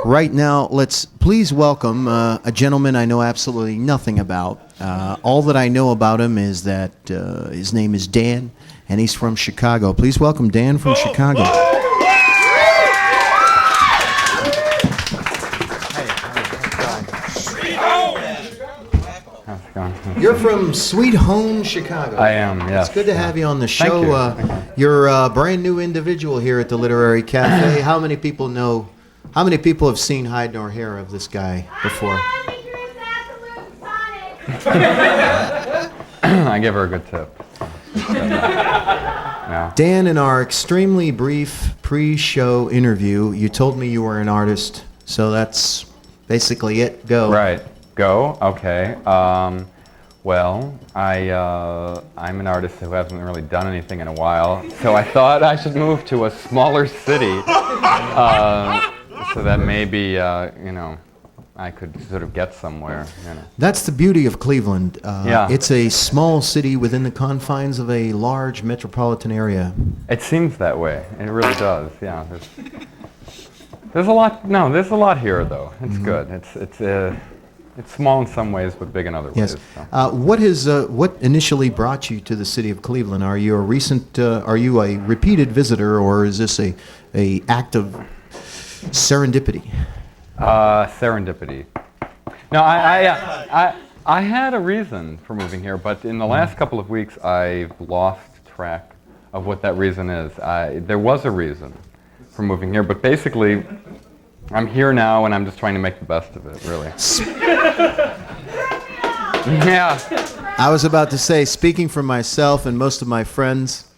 Right now, let's please welcome a gentleman I know absolutely nothing about. All that I know about him is that his name is Dan, and he's from Chicago. Please welcome Dan from Chicago. You're from Sweet Home, Chicago. I am, yes. It's good to have you on the show. Thank you. You're a brand new individual here at the Literary Cafe. How many people have seen hide nor hair of this guy before? I give her a good tip. Yeah. Dan, in our extremely brief pre-show interview, you told me you were an artist, so that's basically it. Go. Right. Go. Okay. Well, I'm an artist who hasn't really done anything in a while, so I thought I should move to a smaller city, so that maybe I could sort of get somewhere. That's the beauty of Cleveland. Yeah. It's a small city within the confines of a large metropolitan area. It seems that way. It really does. Yeah. There's a lot. No, there's a lot here, though. It's good. It's small in some ways, but big in other Yes. ways. So. What initially brought you to the city of Cleveland? Are you a repeated visitor, or is this a act of serendipity? Serendipity. No, I had a reason for moving here, but in the last couple of weeks, I've lost track of what that reason is. There was a reason for moving here, but basically, I'm here now, and I'm just trying to make the best of it, really. Yeah. I was about to say, speaking for myself and most of my friends,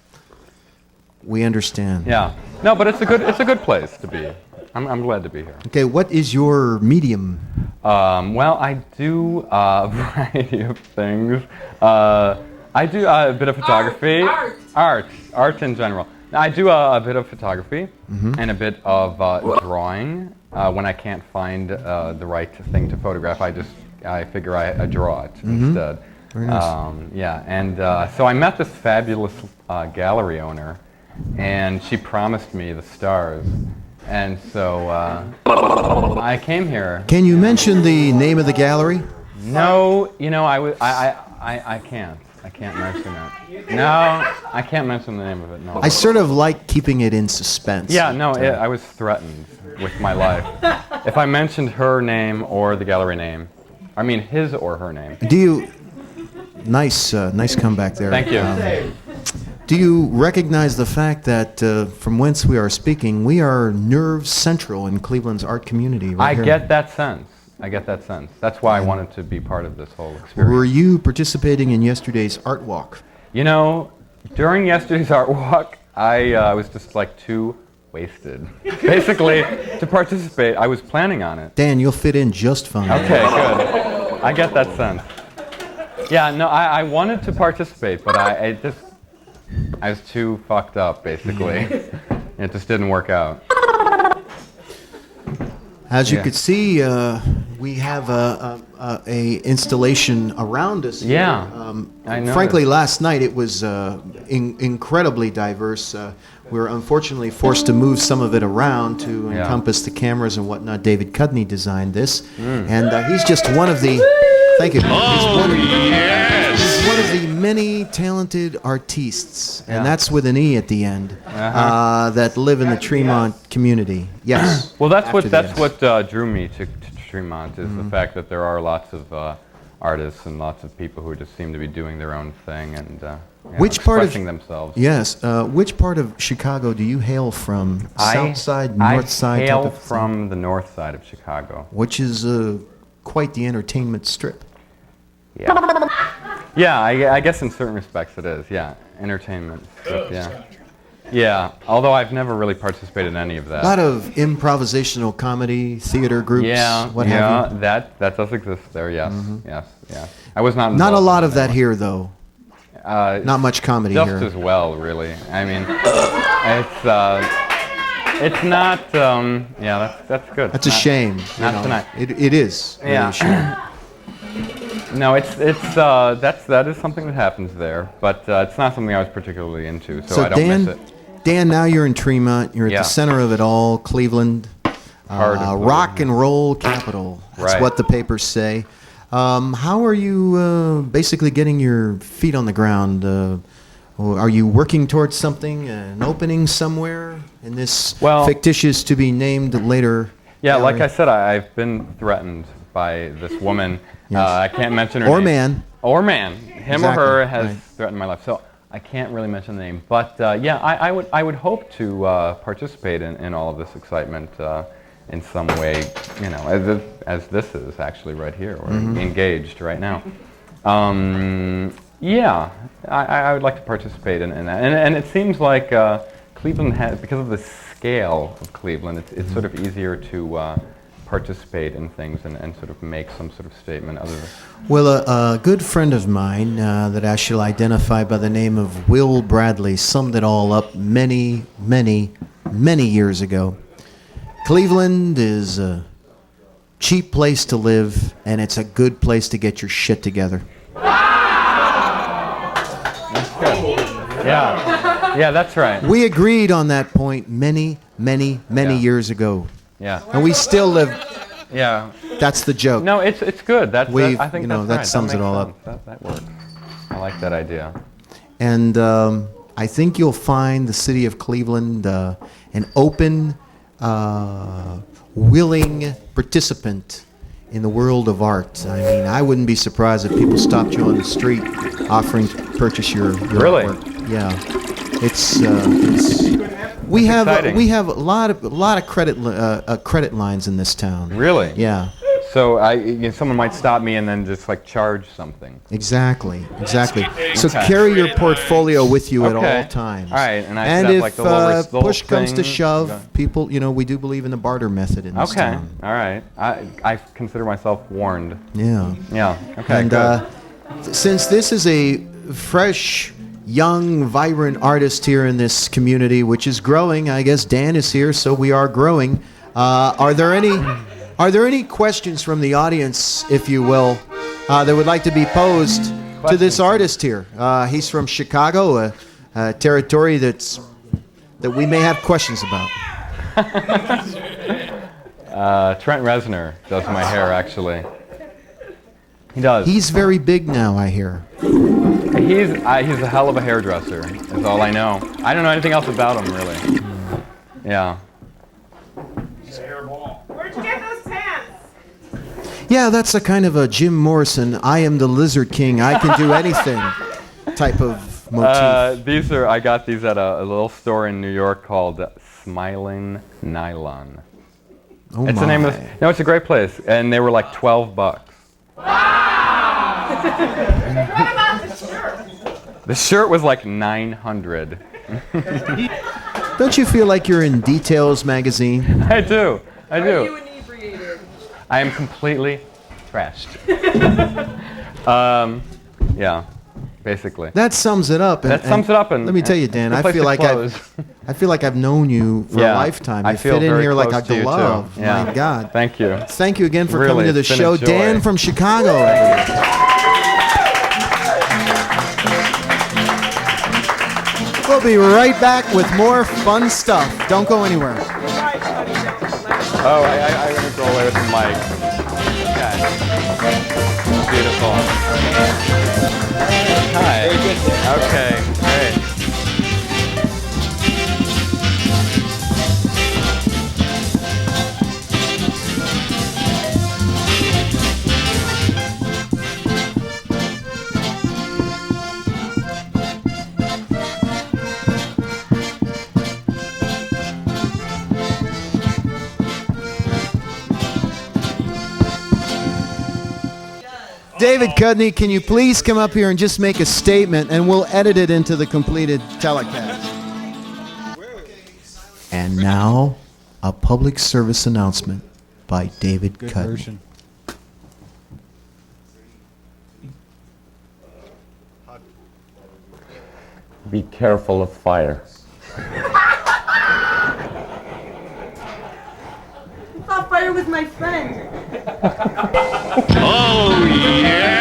we understand. Yeah. No, but it's a good place to be. I'm glad to be here. Okay, what is your medium? Well, I do a variety of things. I do a bit of photography. Art in general. I do a bit of photography and a bit of drawing. When I can't find the right thing to photograph, I figure I draw it instead. Very nice. Yeah, and so I met this fabulous gallery owner, and she promised me the stars. And so I came here. Can you mention the name of the gallery? No, I can't. I can't mention it. No, I can't mention the name of it. No. I sort of like keeping it in suspense. Yeah, no, I was threatened with my life. If I mentioned her name or the gallery name, I mean his or her name. Do you? Nice comeback there. Thank you. Do you recognize the fact that from whence we are speaking, we are nerve central in Cleveland's art community? Right here. I get that sense. That's why I wanted to be part of this whole experience. Were you participating in yesterday's art walk? During yesterday's art walk, I was just like too wasted, basically, to participate. I was planning on it. Dan, you'll fit in just fine. Okay, good. I get that sense. Yeah, no, I wanted to participate, but I was too fucked up, basically. It just didn't work out. As you could see, we have a installation around us. Yeah, here. I know. Frankly, last night it was incredibly diverse. We were unfortunately forced to move some of it around to encompass the cameras and whatnot. David Cudney designed this, and he's just one of the. Thank you. He's one of the many talented artistes, and that's with an E at the end, that live in the Tremont community. Yes. Well, that's what drew me to Tremont is the fact that there are lots of artists and lots of people who just seem to be doing their own thing and expressing themselves. Yes. Which part of Chicago do you hail from? South side, north side? I hail from the north side of Chicago. Which is quite the entertainment strip. Yeah. Yeah, I guess in certain respects it is. Yeah, entertainment strip. Yeah. Yeah. Although I've never really participated in any of that. A lot of improvisational comedy, theater groups. Yeah. What have you? That does exist there. Yes. Yes. Yeah. I was not. Not a lot of that here, though. Not much comedy just here. Just as well, really. I mean, it's not. Yeah, that's good. That's a shame. Not tonight. It is. Really a shame. No, that is something that happens there, but it's not something I was particularly into, so I don't miss it. Dan, now you're in Tremont. You're at the center of it all, Cleveland. Part of the- rock and roll capital. That's Right. what the papers say. How are you basically getting your feet on the ground? Are you working towards something, an opening somewhere in this Well- fictitious to be named later? Yeah, like gallery? I said, I've been threatened by this woman. Yes. I can't mention her Or name. man. Or man. Him Exactly, or her has right. threatened my life. So I can't really mention the name. But yeah, I would hope to participate in all of this excitement in some way, you know, as this is actually right here. We're engaged right now. Yeah, I would like to participate in that. And it seems like Cleveland has, because of the scale of Cleveland, it's sort of easier to participate in things and sort of make some sort of statement other than... Well, a good friend of mine that I shall identify by the name of Will Bradley summed it all up many, many, many years ago. Cleveland is a cheap place to live, and it's a good place to get your shit together. Yeah, yeah, that's right. We agreed on that point many, many, many Yeah. years ago, Yeah, and we still live. yeah. That's the joke. No, it's good. I think that that's sums right. it all makes sense. That works. I like that idea. And I think you'll find the city of Cleveland an open, willing participant in the world of art. I mean, I wouldn't be surprised if people stopped you on the street offering to purchase your Really? artwork. Yeah, it's we have exciting. we have a lot of credit lines in this town. Really? Yeah. So someone might stop me and then just like charge something. Exactly. So Okay. carry your portfolio with you at Okay. all times. All right, and I should have, if like, the little little push comes to thing. shove, Okay. people, we do believe in the barter method in this Okay. town. All right. I consider myself warned. Yeah. Yeah. Okay. And good. since this is a fresh, young, vibrant artist here in this community, which is growing, I guess Dan is here, so we are growing. Are there any questions from the audience, if you will, that would like to be posed to this Questions? artist here? He's from Chicago, a territory that we may have questions about. Trent Reznor does my hair, actually. He does. He's very big now, I hear. He's a hell of a hairdresser, is all I know. I don't know anything else about him, really. Yeah. Where'd you get those pants? Yeah, that's a kind of a Jim Morrison, I am the Lizard King, I can do anything type of motif. I got these at a little store in New York called Smiling Nylon. Oh It's my. the name of no, it's a great place, and they were like $12. What about the shirt? The shirt was like $900. Don't you feel like you're in Details magazine? I do. Are you inebriated? I am completely trashed. Yeah, basically. That sums it up. That sums it up. And let me tell you, Dan, good I place feel to like close. I feel like I've known you for a Yeah, lifetime. I You feel fit in very here like a close to you, too. glove. Yeah. My God. Thank you. Thank you again for Really, coming to the it's been show. a joy. Dan from Chicago. everybody. We'll be right back with more fun stuff. Don't go anywhere. Oh, I'm going to go away with the mic. Okay. Beautiful. Hi. Okay, great. David Cudney, can you please come up here and just make a statement, and we'll edit it into the completed telecast. And now, a public service announcement by David Cudney. Be careful of fire. I thought fire was my friend. Oh, yeah!